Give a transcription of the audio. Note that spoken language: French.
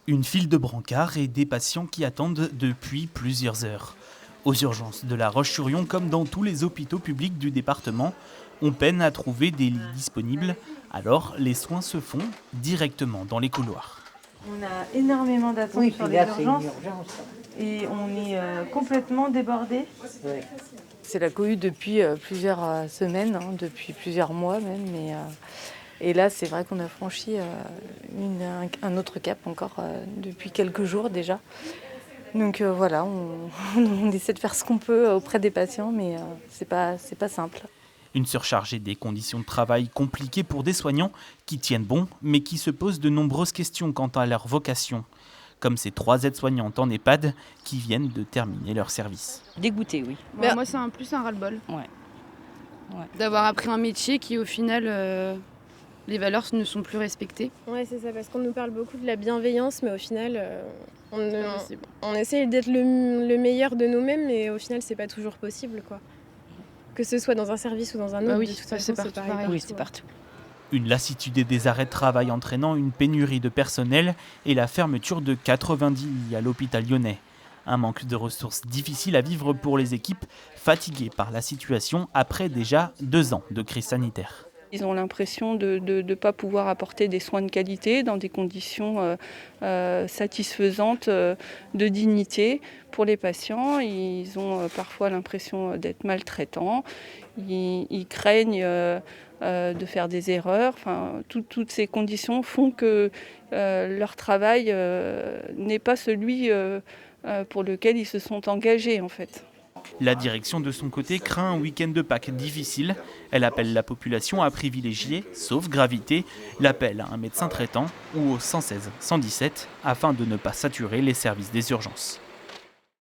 Une file de brancards et des patients qui attendent depuis plusieurs heures. Aux urgences de La Roche-sur-Yon, comme dans tous les hôpitaux publics du département, on peine à trouver des lits disponibles, alors les soins se font directement dans les couloirs. On a énormément d'attentes sur les urgences et on est complètement débordés. Ouais. C'est la cohue depuis plusieurs semaines, depuis plusieurs mois même. Et là, c'est vrai qu'on a franchi un autre cap encore depuis quelques jours déjà. Donc voilà, on essaie de faire ce qu'on peut auprès des patients, mais c'est pas simple. Une surcharge et des conditions de travail compliquées pour des soignants qui tiennent bon, mais qui se posent de nombreuses questions quant à leur vocation. Comme ces 3 aides-soignantes en EHPAD qui viennent de terminer leur service. Dégoûté, oui. Moi, c'est plus un ras-le-bol. Ouais. D'avoir appris un métier qui, au final, les valeurs ne sont plus respectées. Ouais, c'est ça, parce qu'on nous parle beaucoup de la bienveillance, mais au final, on essaye d'être le meilleur de nous-mêmes, mais au final, c'est pas toujours possible, quoi. Que ce soit dans un service ou dans un autre, oui, de toute façon, c'est pareil. Oui, c'est partout. Une lassitude et des arrêts de travail entraînant une pénurie de personnel et la fermeture de 90 lits à l'hôpital lyonnais. Un manque de ressources difficile à vivre pour les équipes, fatiguées par la situation après déjà 2 ans de crise sanitaire. Ils ont l'impression de ne pas pouvoir apporter des soins de qualité dans des conditions satisfaisantes de dignité pour les patients. Ils ont parfois l'impression d'être maltraitants. Ils craignent de faire des erreurs. Enfin, toutes ces conditions font que leur travail n'est pas celui pour lequel ils se sont engagés en fait. La direction de son côté craint un week-end de Pâques difficile. Elle appelle la population à privilégier, sauf gravité, l'appel à un médecin traitant ou au 116 117 afin de ne pas saturer les services des urgences.